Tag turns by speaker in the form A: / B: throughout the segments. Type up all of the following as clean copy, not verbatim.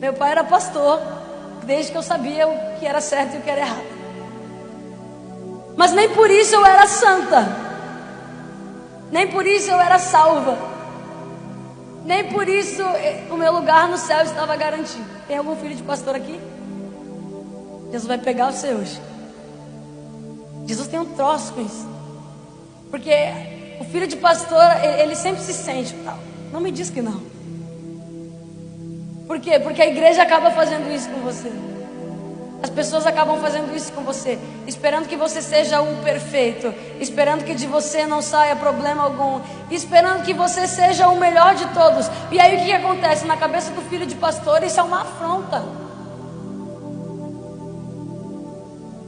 A: Meu pai era pastor, desde que eu sabia o que era certo e o que era errado. Mas nem por isso eu era santa. Nem por isso eu era salva. Nem por isso o meu lugar no céu estava garantido. Tem algum filho de pastor aqui? Jesus vai pegar você hoje. Jesus tem um troço com isso. Porque o filho de pastor, ele sempre se sente tal. Não me diz que não. Por quê? Porque a igreja acaba fazendo isso com você. As pessoas acabam fazendo isso com você, esperando que você seja um perfeito, esperando que de você não saia problema algum, esperando que você seja o melhor de todos. E aí o que acontece? Na cabeça do filho de pastor, isso é uma afronta.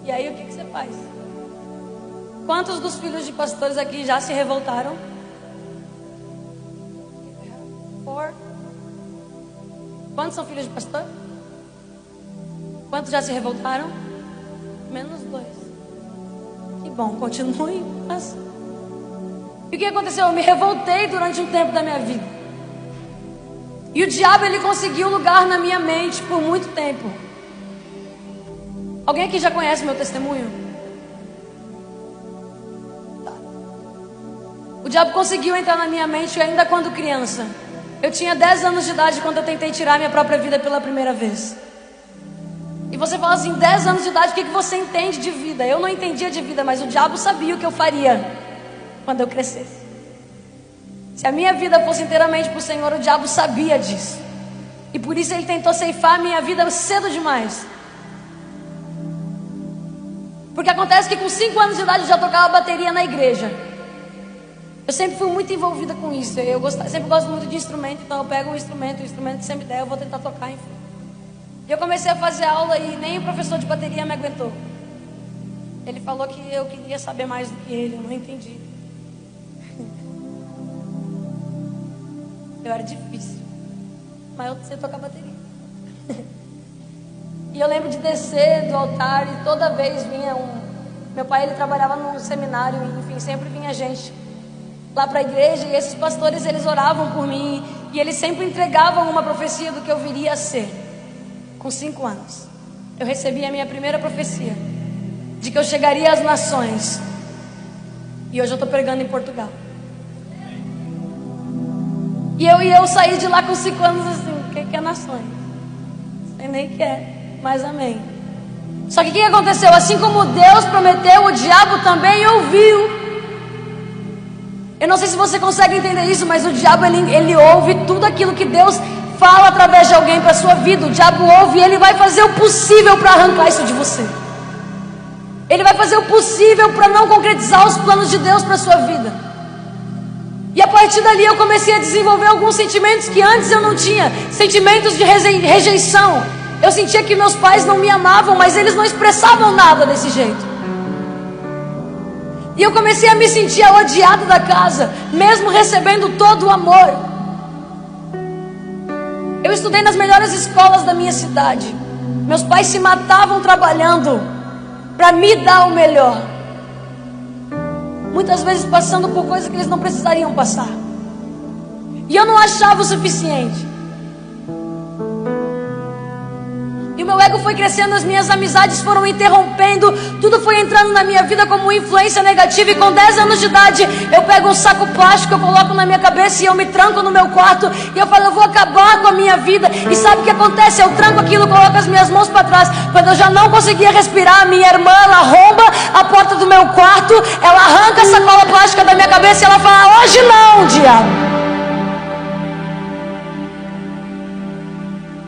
A: E aí o que você faz? Quantos dos filhos de pastores aqui já se revoltaram? Quantos são filhos de pastor? Quantos já se revoltaram? Menos 2. Que bom, continuem assim. E o que aconteceu? Eu me revoltei durante um tempo da minha vida. E o diabo, ele conseguiu lugar na minha mente por muito tempo. Alguém aqui já conhece meu testemunho? Tá. O diabo conseguiu entrar na minha mente ainda quando criança. Eu tinha 10 anos de idade quando eu tentei tirar minha própria vida pela primeira vez. E você fala assim, 10 anos de idade, o que você entende de vida? Eu não entendia de vida, mas o diabo sabia o que eu faria quando eu crescesse. Se a minha vida fosse inteiramente para o Senhor, o diabo sabia disso. E por isso ele tentou ceifar a minha vida cedo demais. Porque acontece que com 5 anos de idade eu já tocava bateria na igreja. Eu sempre fui muito envolvida com isso. Sempre gosto muito de instrumento, então eu pego o instrumento que você me der, eu vou tentar tocar, enfim. E eu comecei a fazer aula e nem o professor de bateria me aguentou. Ele falou que eu queria saber mais do que ele, eu não entendi. Eu era difícil, mas eu sei tocar bateria. E eu lembro de descer do altar e toda vez vinha meu pai, ele trabalhava num seminário, e, enfim, sempre vinha gente lá para a igreja, e esses pastores, eles oravam por mim, e eles sempre entregavam uma profecia do que eu viria a ser. Com 5 anos, eu recebi a minha primeira profecia, de que eu chegaria às nações, e hoje eu estou pregando em Portugal. E eu saí de lá com 5 anos assim, o que é nações? Não sei nem o que é, mas amém. Só que o que aconteceu? Assim como Deus prometeu, o diabo também ouviu. Eu não sei se você consegue entender isso, mas o diabo, ele ouve tudo aquilo que Deus fala através de alguém para a sua vida. O diabo ouve e ele vai fazer o possível para arrancar isso de você. Ele vai fazer o possível para não concretizar os planos de Deus para a sua vida. E a partir dali eu comecei a desenvolver alguns sentimentos que antes eu não tinha. Sentimentos de rejeição. Eu sentia que meus pais não me amavam, mas eles não expressavam nada desse jeito. E eu comecei a me sentir a odiada da casa, mesmo recebendo todo o amor. Eu estudei nas melhores escolas da minha cidade. Meus pais se matavam trabalhando para me dar o melhor. Muitas vezes passando por coisas que eles não precisariam passar. E eu não achava o suficiente. E o meu ego foi crescendo, as minhas amizades foram interrompendo, tudo foi entrando na minha vida como influência negativa. E com 10 anos de idade, eu pego um saco plástico, eu coloco na minha cabeça e eu me tranco no meu quarto. E eu falo, eu vou acabar com a minha vida. E sabe o que acontece? Eu tranco aquilo, coloco as minhas mãos para trás. Quando eu já não conseguia respirar, a minha irmã, ela arromba a porta do meu quarto, ela arranca a sacola plástica da minha cabeça e ela fala, hoje não, diabo.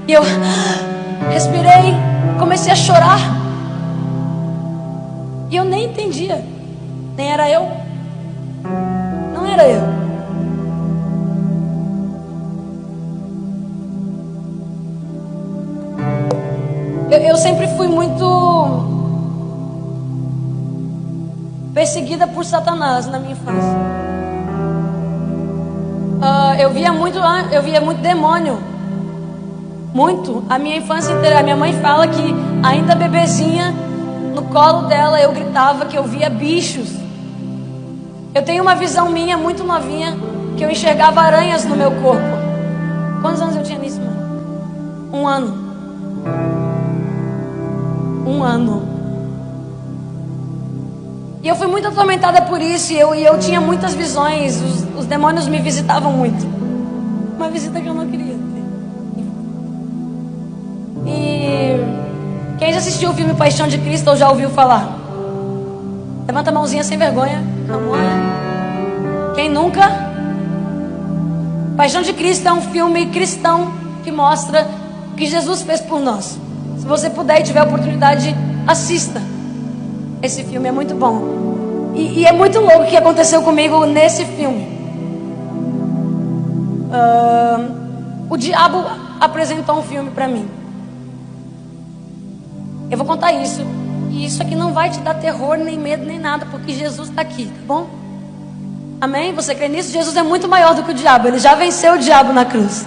A: E eu respirei, comecei a chorar. E eu nem entendia. Nem era eu. Não era eu. Eu sempre fui muito perseguida por Satanás na minha infância. Eu via muito demônio. Muito. A minha infância inteira. A minha mãe fala que ainda bebezinha, no colo dela eu gritava que eu via bichos. Eu tenho uma visão minha muito novinha, que eu enxergava aranhas no meu corpo. Quantos anos eu tinha nisso, mãe? 1 Um ano. Um ano. E eu fui muito atormentada por isso. E eu tinha muitas visões. Os demônios me visitavam muito. Uma visita que eu não queria ter. E quem já assistiu o filme Paixão de Cristo ou já ouviu falar? Levanta a mãozinha sem vergonha. Quem nunca? Paixão de Cristo é um filme cristão que mostra o que Jesus fez por nós. Se você puder e tiver oportunidade, assista. Esse filme é muito bom. E é muito louco o que aconteceu comigo nesse filme. O diabo apresentou um filme para mim. Eu vou contar isso. E isso aqui não vai te dar terror, nem medo, nem nada, porque Jesus está aqui, tá bom? Amém? Você crê nisso? Jesus é muito maior do que o diabo. Ele já venceu o diabo na cruz.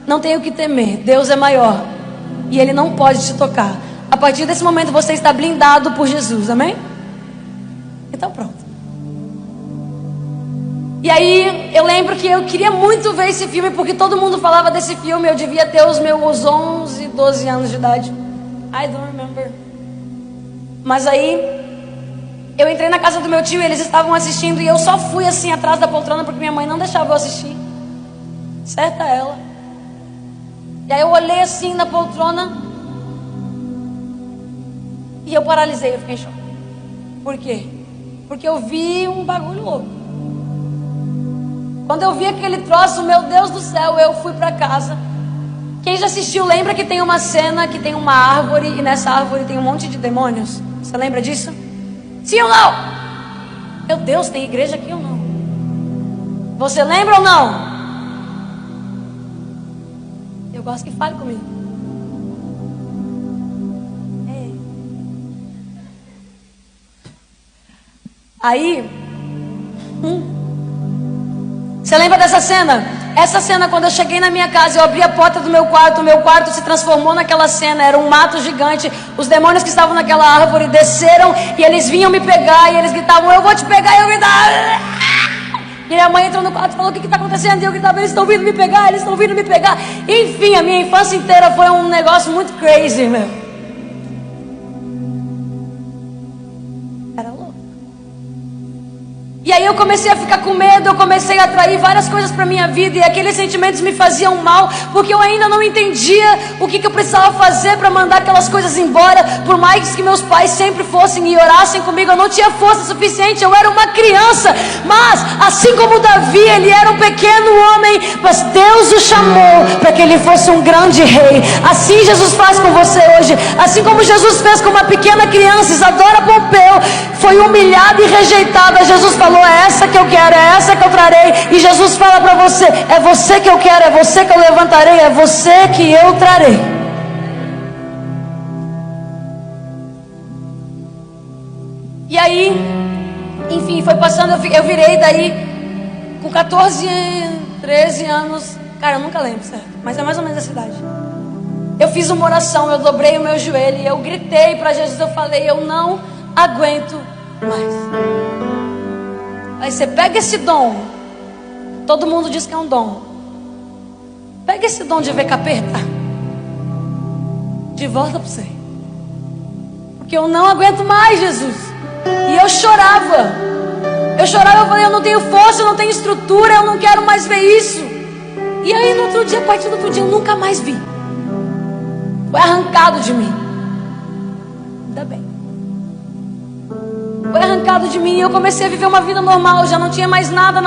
A: Não tem o que temer. Deus é maior. E Ele não pode te tocar. A partir desse momento você está blindado por Jesus. Amém? Então pronto. E aí eu lembro que eu queria muito ver esse filme, porque todo mundo falava desse filme. Eu devia ter os meus 11, 12 anos de idade. I don't remember. Mas aí eu entrei na casa do meu tio e eles estavam assistindo. E eu só fui assim atrás da poltrona porque minha mãe não deixava eu assistir. Certa ela. E aí eu olhei assim na poltrona e eu paralisei, eu fiquei em choque. Por quê? Porque eu vi um bagulho louco. Quando eu vi aquele troço, meu Deus do céu, eu fui pra casa. Quem já assistiu lembra que tem uma cena que tem uma árvore e nessa árvore tem um monte de demônios? Você lembra disso? Sim ou não? Meu Deus, tem igreja aqui ou não? Você lembra ou não? Eu gosto que fale comigo. Aí, você lembra dessa cena? Essa cena, quando eu cheguei na minha casa, eu abri a porta do meu quarto. O meu quarto se transformou naquela cena. Era um mato gigante. Os demônios que estavam naquela árvore desceram e eles vinham me pegar. E eles gritavam, eu vou te pegar. E eu gritava. E minha mãe entrou no quarto e falou, o que está acontecendo? E eu gritava, eles estão vindo me pegar, eles estão vindo me pegar. Enfim, a minha infância inteira foi um negócio muito crazy, meu. Era louco. E aí eu comecei a ficar com medo, eu comecei a atrair várias coisas para minha vida. E aqueles sentimentos me faziam mal, porque eu ainda não entendia o que eu precisava fazer para mandar aquelas coisas embora. Por mais que meus pais sempre fossem e orassem comigo, eu não tinha força suficiente, eu era uma criança. Mas, assim como Davi, ele era um pequeno homem, mas Deus o chamou para que ele fosse um grande rei. Assim Jesus faz com você hoje. Assim como Jesus fez com uma pequena criança, Isadora Pompeu, foi humilhada e rejeitada. Jesus falou, é essa que eu quero, é essa que eu trarei. E Jesus fala para você, é você que eu quero, é você que eu levantarei, é você que eu trarei. E aí, enfim, foi passando, eu virei daí com 14, 13 anos. Cara, eu nunca lembro, certo? Mas é mais ou menos essa idade. Eu fiz uma oração, eu dobrei o meu joelho e eu gritei para Jesus, eu falei, eu não aguento mais. Aí você pega esse dom. Todo mundo diz que é um dom. Pega esse dom de ver capeta. De volta para você. Porque eu não aguento mais, Jesus. E eu chorava. Eu falei, eu não tenho força, eu não tenho estrutura, eu não quero mais ver isso. E aí no outro dia, a partir do outro dia, eu nunca mais vi. Foi arrancado de mim. Ainda bem. Foi arrancado de mim e eu comecei a viver uma vida normal. Já não tinha mais nada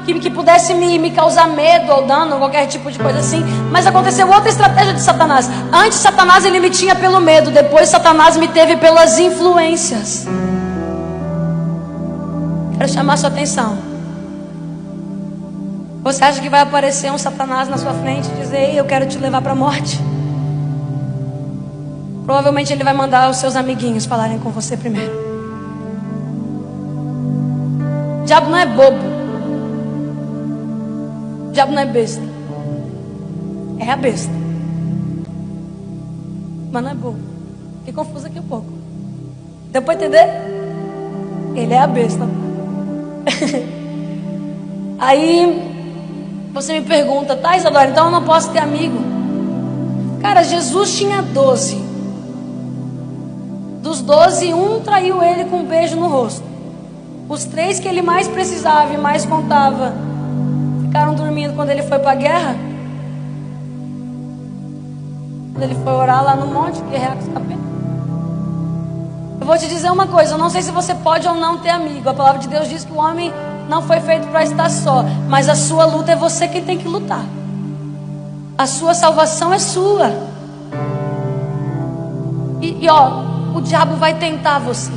A: que pudesse me causar medo ou dano, ou qualquer tipo de coisa assim. Mas aconteceu outra estratégia de Satanás. Antes Satanás ele me tinha pelo medo, depois Satanás me teve pelas influências. Quero chamar sua atenção. Você acha que vai aparecer um Satanás na sua frente e dizer, ei, eu quero te levar para a morte? Provavelmente ele vai mandar os seus amiguinhos falarem com você primeiro. O diabo não é bobo. O diabo não é besta. É a besta. Mas não é bobo. Fiquei confuso aqui um pouco. Deu para entender? Ele é a besta. Aí você me pergunta, tá, Isadora, então eu não posso ter amigo? Cara, Jesus tinha 12. Dos 12, um traiu ele com um beijo no rosto. Os 3 que ele mais precisava e mais contava ficaram dormindo quando ele foi para a guerra. Quando ele foi orar lá no monte, guerrear com os capetas. Eu vou te dizer uma coisa, eu não sei se você pode ou não ter amigo. A palavra de Deus diz que o homem não foi feito para estar só, mas a sua luta é você quem tem que lutar. A sua salvação é sua. E o diabo vai tentar você.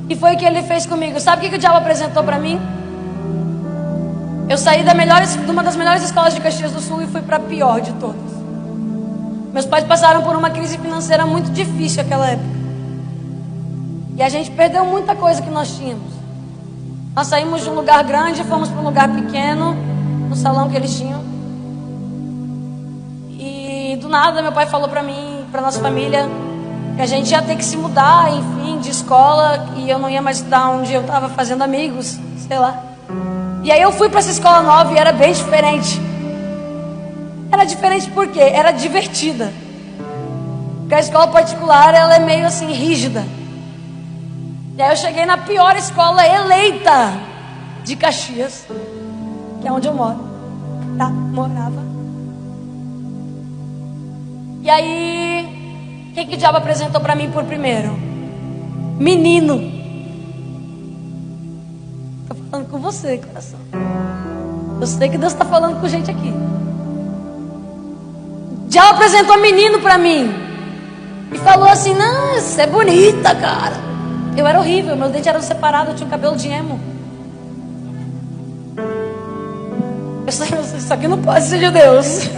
A: E foi o que ele fez comigo. Sabe o que o diabo apresentou para mim? Eu saí de uma das melhores escolas de Caxias do Sul e fui para a pior de todas. Meus pais passaram por uma crise financeira muito difícil naquela época. E a gente perdeu muita coisa que nós tínhamos. Nós saímos de um lugar grande e fomos para um lugar pequeno, no salão que eles tinham. E do nada meu pai falou para mim, para nossa família, que a gente ia ter que se mudar, enfim, de escola, e eu não ia mais estudar onde eu estava fazendo amigos, sei lá. E aí eu fui para essa escola nova e era bem diferente. Era diferente porque era divertida. Porque a escola particular, ela é meio assim, rígida. E aí eu cheguei na pior escola eleita de Caxias, que é onde eu moro. Morava. E aí, o que o diabo apresentou para mim por primeiro? Menino. Tô falando com você, coração. Eu sei que Deus está falando com gente aqui. O diabo apresentou menino para mim. E falou assim, não, você é bonita, cara. Eu era horrível, meus dentes eram separados, eu tinha um cabelo de emo. Isso aqui não pode ser de Deus.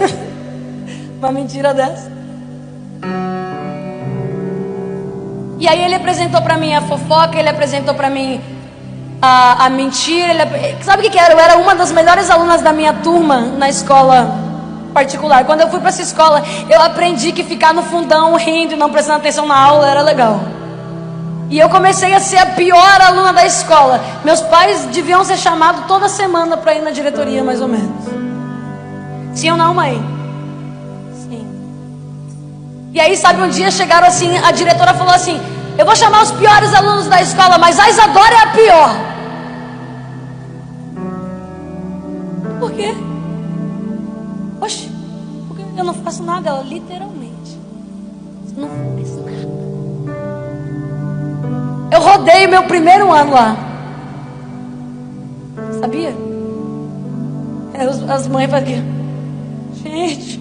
A: Uma mentira dessa. E aí ele apresentou pra mim a fofoca, ele apresentou pra mim a mentira. Sabe o que era? Eu era uma das melhores alunas da minha turma na escola particular. Quando eu fui pra essa escola, eu aprendi que ficar no fundão rindo e não prestando atenção na aula era legal. E eu comecei a ser a pior aluna da escola. Meus pais deviam ser chamados toda semana para ir na diretoria, mais ou menos. Sim ou não, mãe? Sim. E aí, sabe, um dia chegaram assim, a diretora falou assim, eu vou chamar os piores alunos da escola, mas a Isadora é a pior. Por quê? Oxe, porque eu não faço nada, ela literalmente. Você não faz nada. Eu rodei meu primeiro ano lá. Sabia? As mães faziam. Gente.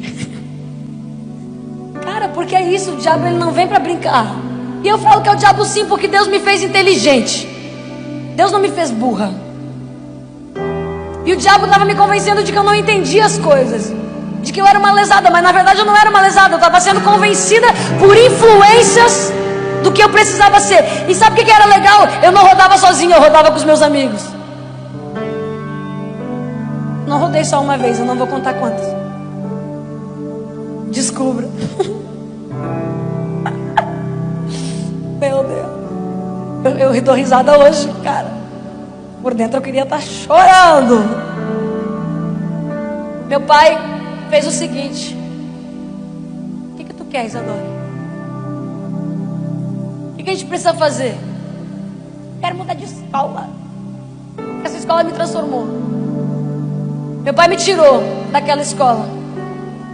A: Cara, porque é isso. O diabo ele não vem para brincar. E eu falo que é o diabo sim, porque Deus me fez inteligente. Deus não me fez burra. E o diabo estava me convencendo de que eu não entendia as coisas. De que eu era uma lesada. Mas na verdade eu não era uma lesada. Eu estava sendo convencida por influências do que eu precisava ser. E sabe o que era legal? Eu não rodava sozinho, eu rodava com os meus amigos. Não rodei só uma vez, eu não vou contar quantas. Descubra. Meu Deus. Eu dou risada hoje, cara. Por dentro eu queria estar chorando. Meu pai fez o seguinte: o que tu quer, Isadora? O que a gente precisa fazer? Quero mudar de escola. Essa escola me transformou. Meu pai me tirou daquela escola,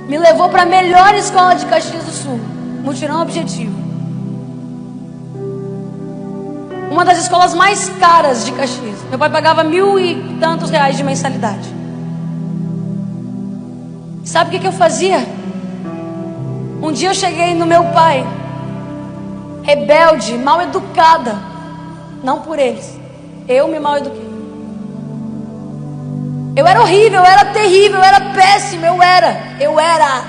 A: me levou para a melhor escola de Caxias do Sul, Mutirão Objetivo. Uma das escolas mais caras de Caxias. Meu pai pagava 1.000 e tantos reais de mensalidade. Sabe o que eu fazia? Um dia eu cheguei no meu pai, rebelde, mal educada. Não por eles, eu me mal eduquei. Eu era horrível, eu era terrível, eu era péssima, eu era.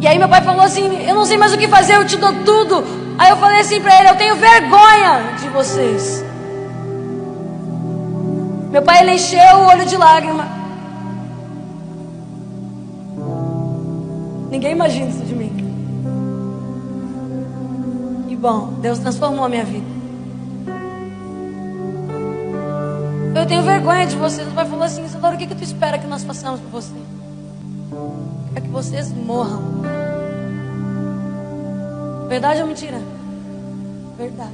A: E aí meu pai falou assim, eu não sei mais o que fazer, eu te dou tudo. Aí eu falei assim pra ele, eu tenho vergonha de vocês. Meu pai, ele encheu o olho de lágrima. Ninguém imagina isso de mim. E bom, Deus transformou a minha vida. Eu tenho vergonha de vocês. O pai falou assim, Isadora, o que tu espera que nós façamos por você? Quer que vocês morram. Verdade ou mentira? Verdade.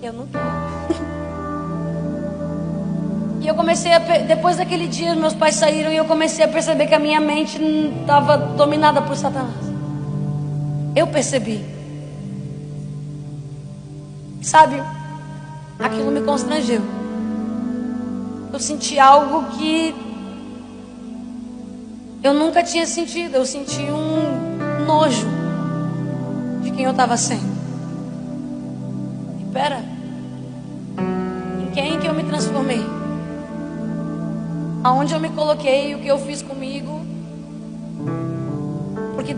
A: Eu não quero. E eu comecei a... Depois daquele dia, meus pais saíram e eu comecei a perceber que a minha mente estava dominada por Satanás. Eu percebi. Sabe? Aquilo me constrangeu. Eu senti algo que eu nunca tinha sentido. Eu senti um nojo de quem eu estava sendo. E pera, em quem que eu me transformei? Aonde eu me coloquei, o que eu fiz comigo? Porque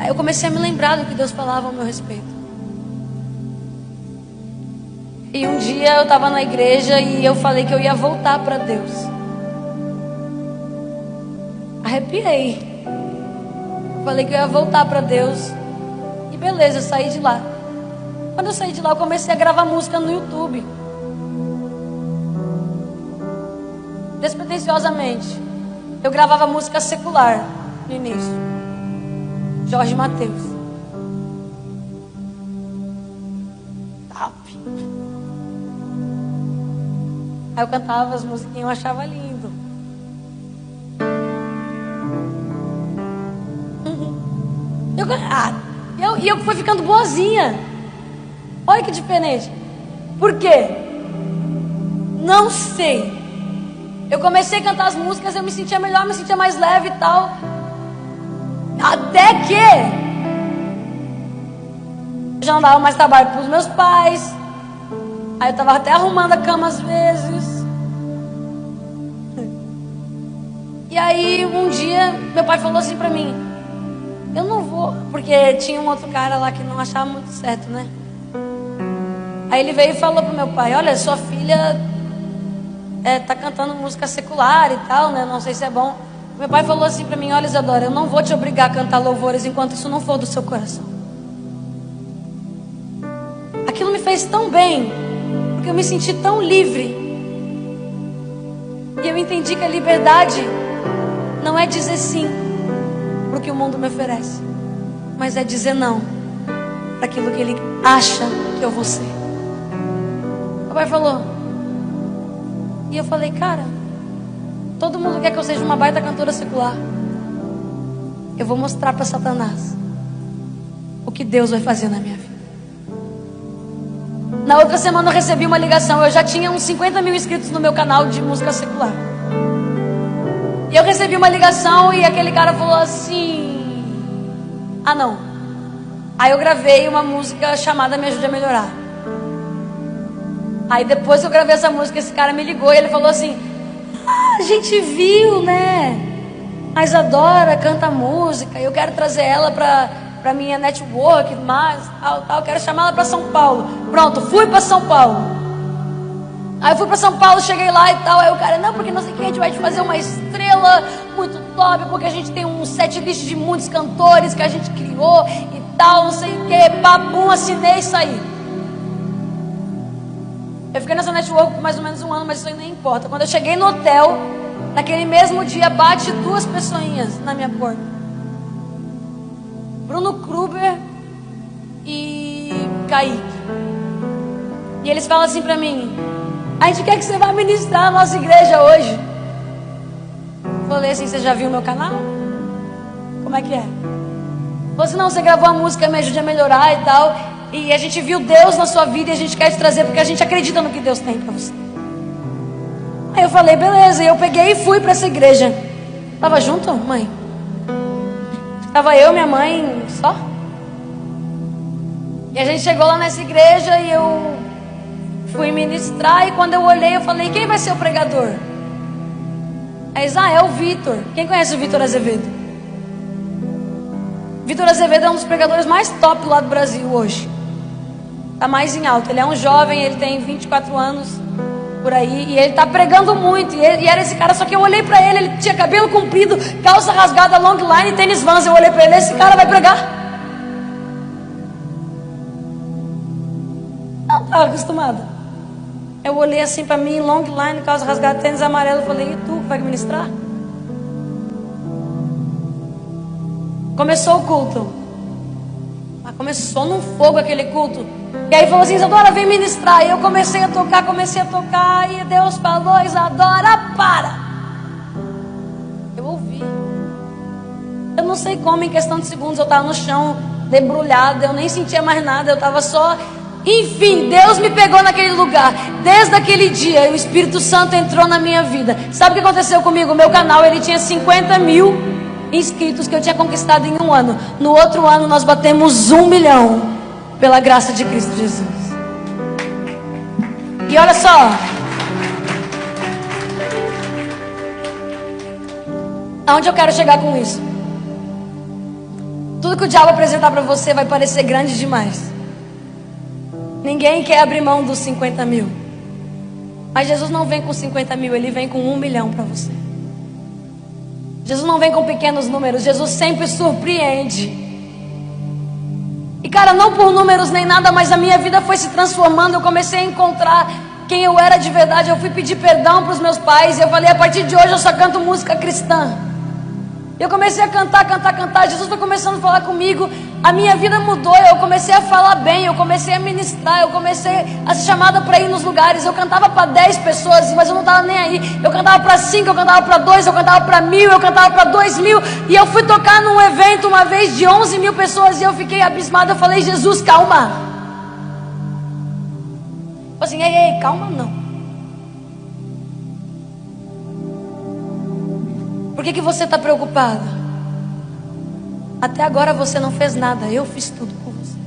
A: eu comecei a me lembrar do que Deus falava ao meu respeito. E um dia eu estava na igreja e eu falei que eu ia voltar para Deus. Arrepiei. Falei que eu ia voltar para Deus. E beleza, eu saí de lá. Quando eu saí de lá, eu comecei a gravar música no YouTube. Despretensiosamente. Eu gravava música secular no início. Jorge Mateus. Top. Aí eu cantava as musiquinhas, eu achava lindo. E eu fui ficando boazinha. Olha que diferente. Por quê? Não sei. Eu comecei a cantar as músicas, eu me sentia melhor, me sentia mais leve e tal. Até que eu já não dava mais trabalho para os meus pais. Aí eu estava até arrumando a cama às vezes. E aí um dia meu pai falou assim pra mim: eu não vou, porque tinha um outro cara lá que não achava muito certo, né? Aí ele veio e falou pro meu pai: olha, sua filha tá cantando música secular e tal, né? Não sei se é bom. Meu pai falou assim pra mim: olha, Isadora, eu não vou te obrigar a cantar louvores enquanto isso não for do seu coração. Aquilo me fez tão bem, porque eu me senti tão livre. E eu entendi que a liberdade não é dizer sim para o que o mundo me oferece, mas é dizer não para aquilo que ele acha que eu vou ser. O pai falou. E eu falei: cara, todo mundo quer que eu seja uma baita cantora secular. Eu vou mostrar para Satanás o que Deus vai fazer na minha vida. Na outra semana eu recebi uma ligação. Eu já tinha uns 50 mil inscritos no meu canal de música secular. E eu recebi uma ligação e aquele cara falou assim: ah, não. Aí eu gravei uma música chamada Me Ajude a Melhorar. Aí depois que eu gravei essa música, esse cara me ligou e ele falou assim: ah, a gente viu, né? A Isadora canta música, eu quero trazer ela pra minha network, mas tal, eu quero chamar ela pra São Paulo. Pronto, fui pra São Paulo. Aí eu fui pra São Paulo, cheguei lá e tal. Aí o cara: não, porque não sei o que, a gente vai te fazer uma estrela muito top, porque a gente tem um set list de muitos cantores que a gente criou e tal, não sei o que. Babum, assinei e saí. Eu fiquei nessa network por mais ou menos um ano, mas isso aí nem importa. Quando eu cheguei no hotel, naquele mesmo dia, bate 2 pessoinhas na minha porta: Bruno Kruber e Kaique. E eles falam assim pra mim: a gente quer que você vá ministrar a nossa igreja hoje. Eu falei assim: você já viu o meu canal? Como é que é? Falei assim: não, você gravou a música Me Ajude a Melhorar e tal, e a gente viu Deus na sua vida e a gente quer te trazer porque a gente acredita no que Deus tem pra você. Aí eu falei: beleza. E eu peguei e fui pra essa igreja. Tava junto, mãe? Tava eu, minha mãe, só. E a gente chegou lá nessa igreja e eu fui ministrar. E quando eu olhei, eu falei: quem vai ser o pregador? Aí é o Vitor. Quem conhece o Vitor Azevedo? Vitor Azevedo é um dos pregadores mais top lá do Brasil hoje. Tá mais em alta. Ele é um jovem, ele tem 24 anos por aí, e ele tá pregando muito. E era esse cara, só que eu olhei pra ele, ele tinha cabelo comprido, calça rasgada, long line e tênis Vans. Eu olhei pra ele: esse cara vai pregar? Não estava acostumada. Eu olhei assim pra mim, long line, calça rasgada, tênis amarelo. Eu falei: e tu que vai ministrar? Começou o culto. Mas começou num fogo aquele culto. E aí falou assim: Isadora, vem ministrar. E eu comecei a tocar. E Deus falou: Isadora, para. Eu ouvi. Eu não sei como, em questão de segundos, eu estava no chão, debrulhada. Eu nem sentia mais nada, eu estava só... Enfim, Deus me pegou naquele lugar. Desde aquele dia, o Espírito Santo entrou na minha vida. Sabe o que aconteceu comigo? O meu canal, ele tinha 50 mil inscritos que eu tinha conquistado em um ano. No outro ano, nós batemos 1 milhão. Pela graça de Cristo Jesus. E olha só. Aonde eu quero chegar com isso? Tudo que o diabo apresentar para você vai parecer grande demais. Ninguém quer abrir mão dos 50 mil. Mas Jesus não vem com 50 mil, Ele vem com 1 milhão para você. Jesus não vem com pequenos números, Jesus sempre surpreende. E cara, não por números nem nada, mas a minha vida foi se transformando. Eu comecei a encontrar quem eu era de verdade. Eu fui pedir perdão para os meus pais. E eu falei: a partir de hoje eu só canto música cristã. Eu comecei a cantar. Jesus foi começando a falar comigo. A minha vida mudou. Eu comecei a falar bem. Eu comecei a ministrar. Eu comecei a ser chamada para ir nos lugares. Eu cantava para 10 pessoas, mas eu não estava nem aí. Eu cantava para 5, eu cantava para 2, eu cantava para 1.000, eu cantava para 2.000. E eu fui tocar num evento uma vez de 11 mil pessoas. E eu fiquei abismada. Eu falei: Jesus, calma. Eu assim: ei, calma não. Por que você está preocupado? Até agora você não fez nada. Eu fiz tudo por você.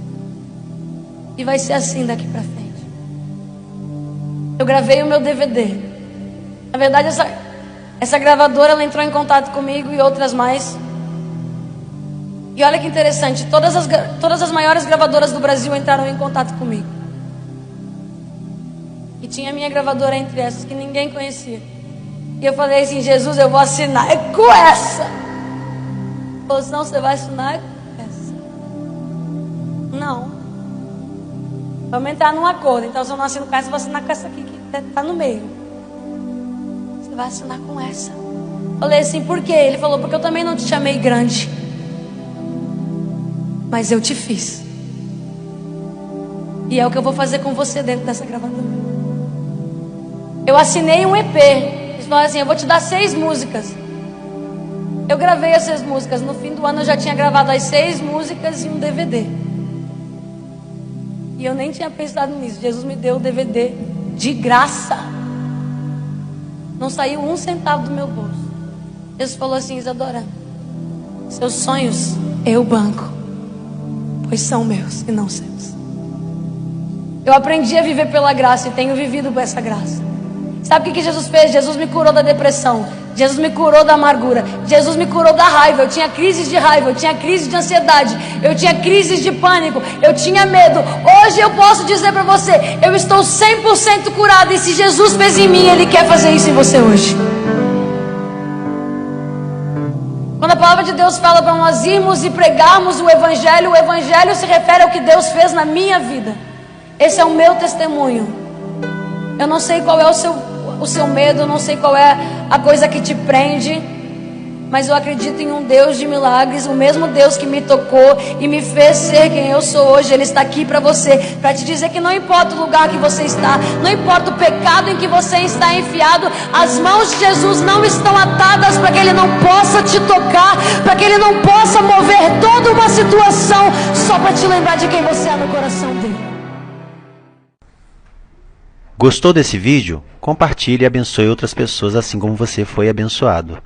A: E vai ser assim daqui para frente. Eu gravei o meu DVD. Na verdade, essa gravadora, ela entrou em contato comigo e outras mais. E olha que interessante. Todas as maiores gravadoras do Brasil entraram em contato comigo. E tinha a minha gravadora entre essas que ninguém conhecia. E eu falei assim: Jesus, eu vou assinar com essa. Ou senão você vai assinar com essa. Não. Vamos entrar num acordo. Então, se eu não assino com essa, eu vou assinar com essa aqui, que está no meio. Você vai assinar com essa. Falei assim: por quê? Ele falou: porque eu também não te chamei grande, mas eu te fiz. E é o que eu vou fazer com você dentro dessa gravadora. Eu assinei um EP. Falou assim: eu vou te dar 6 músicas. Eu gravei as 6 músicas. No fim do ano eu já tinha gravado as 6 músicas e um DVD. E eu nem tinha pensado nisso. Jesus me deu o DVD de graça. Não saiu 1 centavo do meu bolso. Jesus falou assim: Isadora, seus sonhos eu banco, pois são meus e não seus. Eu aprendi a viver pela graça e tenho vivido por essa graça. Sabe o que Jesus fez? Jesus me curou da depressão. Jesus me curou da amargura. Jesus me curou da raiva. Eu tinha crises de raiva, eu tinha crise de ansiedade, eu tinha crises de pânico, eu tinha medo. Hoje eu posso dizer para você: eu estou 100% curada. E se Jesus fez em mim, Ele quer fazer isso em você hoje. Quando a palavra de Deus fala para nós irmos e pregarmos o Evangelho se refere ao que Deus fez na minha vida. Esse é o meu testemunho. Eu não sei qual é o seu medo, eu não sei qual é a coisa que te prende, mas eu acredito em um Deus de milagres, o mesmo Deus que me tocou e me fez ser quem eu sou hoje. Ele está aqui para você, para te dizer que não importa o lugar que você está, não importa o pecado em que você está enfiado, as mãos de Jesus não estão atadas para que Ele não possa te tocar, para que Ele não possa mover toda uma situação, só para te lembrar de quem você é no coração dele.
B: Gostou desse vídeo? Compartilhe e abençoe outras pessoas assim como você foi abençoado.